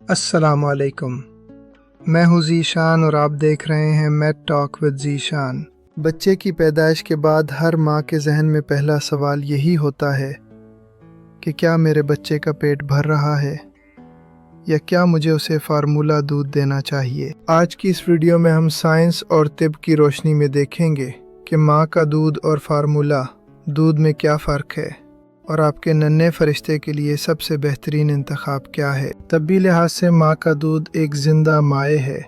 अस्सलाम वालेकुम। मैं हूँ ज़ीशान और आप देख रहे हैं मैथ टॉक विद ज़ीशान। बच्चे की पैदाइश के बाद हर माँ के जहन में पहला सवाल यही होता है कि क्या मेरे बच्चे का पेट भर रहा है या क्या मुझे उसे फार्मूला दूध देना चाहिए। आज की इस वीडियो में हम साइंस और तिब की रोशनी में देखेंगे कि माँ का दूध और फार्मूला दूध में क्या फ़र्क है और आपके नन्हे फरिश्ते के लिए सबसे बेहतरीन इंतखाब क्या है। तब्बी लिहाज से माँ का दूध एक जिंदा माए है।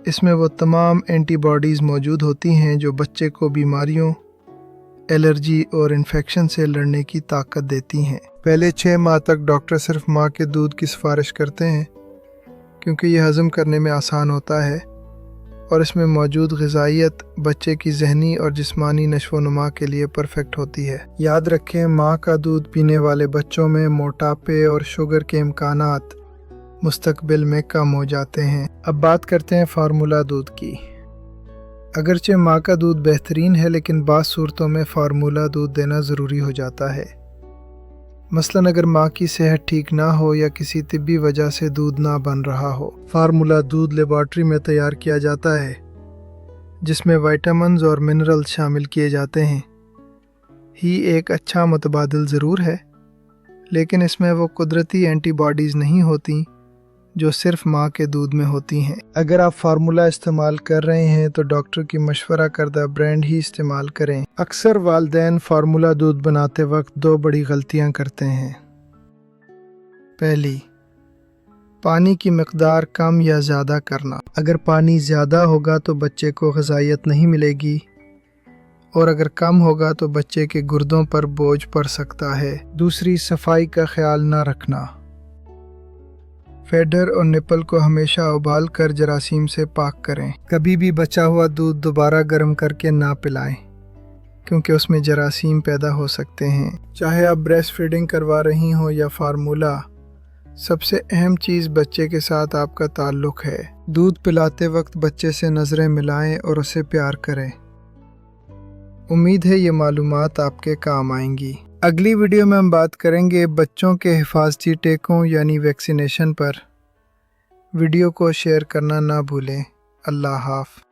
इसमें वो तमाम एंटीबॉडीज़ मौजूद होती हैं जो बच्चे को बीमारियों, एलर्जी और इन्फेक्शन से लड़ने की ताकत देती हैं। पहले 6 माह तक डॉक्टर सिर्फ माँ के दूध की सिफारिश करते हैं क्योंकि ये हज़म करने में आसान होता है और इसमें मौजूद ग़िज़ाइयत बच्चे की ज़हनी और जिस्मानी नशो-नुमा के लिए परफेक्ट होती है। याद रखें, माँ का दूध पीने वाले बच्चों में मोटापे और शुगर के इम्कानात मुस्तकबिल में कम हो जाते हैं। अब बात करते हैं फार्मूला दूध की। अगरचे माँ का दूध बेहतरीन है, लेकिन बाज़ सूरतों में फार्मूला दूध देना ज़रूरी हो जाता है। मसलन अगर माँ की सेहत ठीक ना हो या किसी तिब्बी वजह से दूध ना बन रहा हो। फार्मूला दूध लेबॉर्ट्री में तैयार किया जाता है जिसमें विटामिन्स और मिनरल्स शामिल किए जाते हैं। ही एक अच्छा मुतबादिल ज़रूर है, लेकिन इसमें वो कुदरती एंटीबॉडीज़ नहीं होती जो सिर्फ माँ के दूध में होती हैं। अगर आप फार्मूला इस्तेमाल कर रहे हैं तो डॉक्टर की मशवरा करदा ब्रांड ही इस्तेमाल करें। अक्सर वालिदैन फार्मूला दूध बनाते वक्त 2 बड़ी गलतियाँ करते हैं। पहली, पानी की मकदार कम या ज़्यादा करना। अगर पानी ज़्यादा होगा तो बच्चे को ग़िज़ाइयत नहीं मिलेगी और अगर कम होगा तो बच्चे के गुर्दों पर बोझ पड़ सकता है। दूसरी, सफाई का ख्याल ना रखना। फेडर और निपल को हमेशा उबाल कर जरासीम से पाक करें। कभी भी बचा हुआ दूध दोबारा गर्म करके ना पिलाएं क्योंकि उसमें जरासीम पैदा हो सकते हैं। चाहे आप ब्रेस्ट फीडिंग करवा रही हो या फार्मूला, सबसे अहम चीज़ बच्चे के साथ आपका ताल्लुक़ है। दूध पिलाते वक्त बच्चे से नज़रें मिलाएं और उसे प्यार करें। उम्मीद है ये मालूमात आपके काम आएंगी। अगली वीडियो में हम बात करेंगे बच्चों के हिफाजती टीकों यानी वैक्सीनेशन पर। वीडियो को शेयर करना ना भूलें। अल्लाह हाफ़िज़।